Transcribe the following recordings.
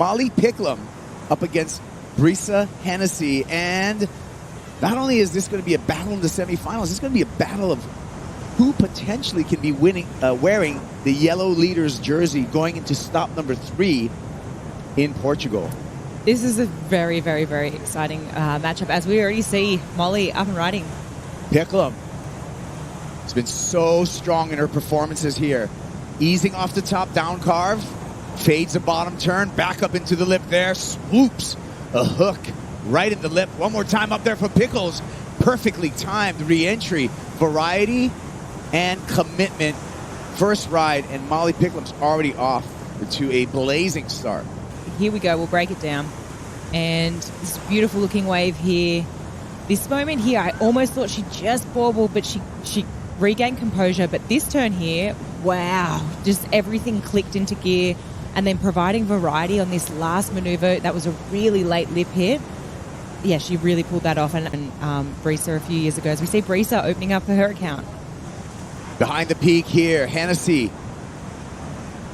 M.Picklum up against Brisa Hennessy. And not only is this going to be a battle in the semifinals, it's going to be a battle of who potentially can be wearing the yellow leader's jersey going into stop number 3 in Portugal. This is a very, very, very exciting matchup, as we already see Molly up and riding. Picklum has been so strong in her performances here. Easing off the top, down carve, fades the bottom turn, back up into the lip there, swoops a hook right in the lip. One more time up there for Pickles. Perfectly timed re-entry, variety and commitment. First ride, and M.Picklum's already off to a blazing start. Here we go, we'll break it down. And this beautiful looking wave here. This moment here, I almost thought she just bobbled, but she regained composure. But this turn here, wow, just everything clicked into gear. And then providing variety on this last maneuver, that was a really late lip hit. Yeah, she really pulled that off. And Brisa a few years ago, as we see Brisa opening up her account. Behind the peak here, Hennessy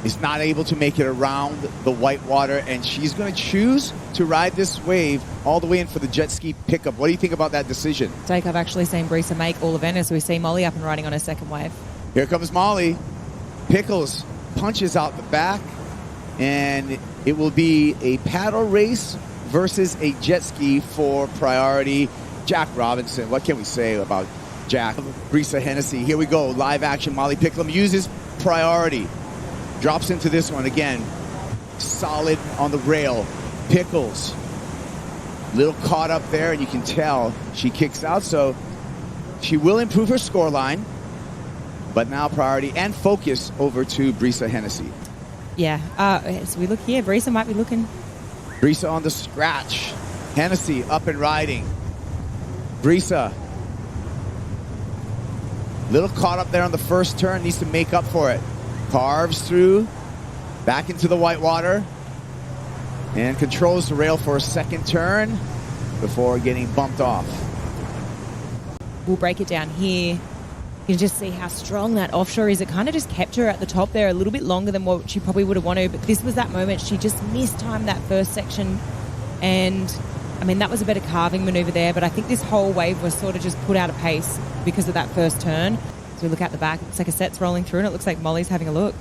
is not able to make it around the whitewater, and she's going to choose to ride this wave all the way in for the jet ski pickup. What do you think about that decision? Jake, I've actually seen Brisa make all events, so we see Molly up and riding on her second wave. Here comes Molly. Pickles punches out the back, and it will be a paddle race versus a jet ski for priority. Jack Robinson, what can we say about Jack? Brisa Hennessy, here we go, live action. M.Picklum uses priority. Drops into this one again. Solid on the rail. Pickles. Little caught up there, and you can tell she kicks out, so she will improve her scoreline. But now priority and focus over to Brisa Hennessy. Yeah, as we look here, Brisa might be looking. Brisa on the scratch. Hennessy up and riding. Brisa. Little caught up there on the first turn, needs to make up for it. Carves through, back into the whitewater, and controls the rail for a second turn before getting bumped off. We'll break it down here. You can just see how strong that offshore is. It kind of just kept her at the top there a little bit longer than what she probably would have wanted, but this was that moment. She just mistimed that first section, and I mean, that was a better carving maneuver there, but I think this whole wave was sort of just put out of pace because of that first turn. We look out the back, it looks like a set's rolling through, and it looks like Molly's having a look.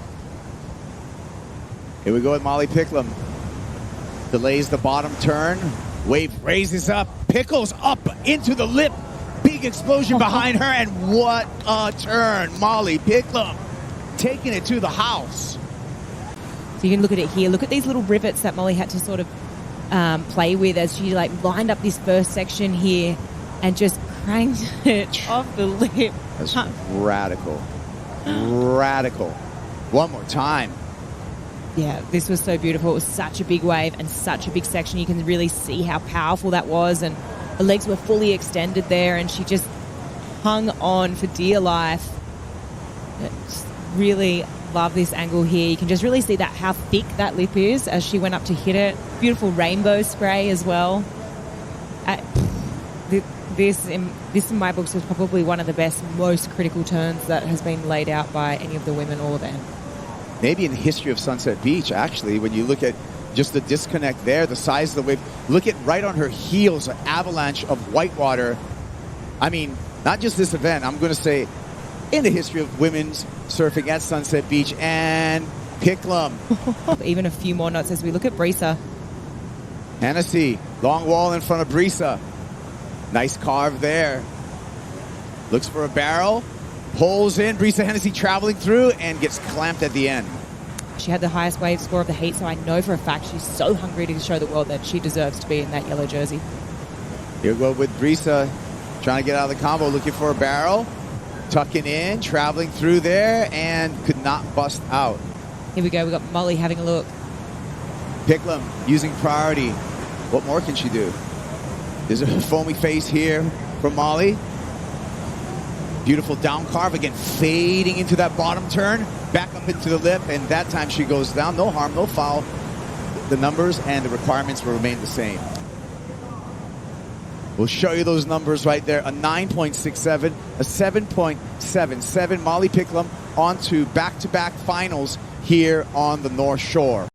Here we go with M.Picklum. Delays the bottom turn. Wave raises up. Pickles up into the lip. Big explosion behind her, and what a turn. M.Picklum taking it to the house. So you can look at it here. Look at these little rivets that Molly had to sort of play with as she lined up this first section here and just cranked it off the lip. That's radical. Radical. One more time. Yeah, this was so beautiful. It was such a big wave and such a big section. You can really see how powerful that was, and the legs were fully extended there, and she just hung on for dear life. Just really love this angle here. You can just really see that how thick that lip is as she went up to hit it. Beautiful rainbow spray as well. This in my books was probably one of the best, most critical turns that has been laid out by any of the women or them. Maybe in the history of Sunset Beach, actually, when you look at just the disconnect there, the size of the wave. Look at right on her heels, an avalanche of whitewater. I mean, not just this event, I'm going to say in the history of women's surfing at Sunset Beach. And Picklum. Even a few more knots as we look at Brisa. Hennessy, long wall in front of Brisa. Nice carve there. Looks for a barrel. Pulls in. Brisa Hennessy traveling through and gets clamped at the end. She had the highest wave score of the heat, so I know for a fact she's so hungry to show the world that she deserves to be in that yellow jersey. Here we go with Brisa trying to get out of the combo, looking for a barrel. Tucking in, traveling through there, and could not bust out. Here we go. We've got Molly having a look. Picklum using priority. What more can she do? There's a foamy face here from Molly. Beautiful down carve again, fading into that bottom turn, back up into the lip, and that time she goes down. No harm, no foul. The numbers and the requirements will remain the same. We'll show you those numbers right there. A 9.67, a 7.77. M.Picklum on to back-to-back finals here on the North Shore.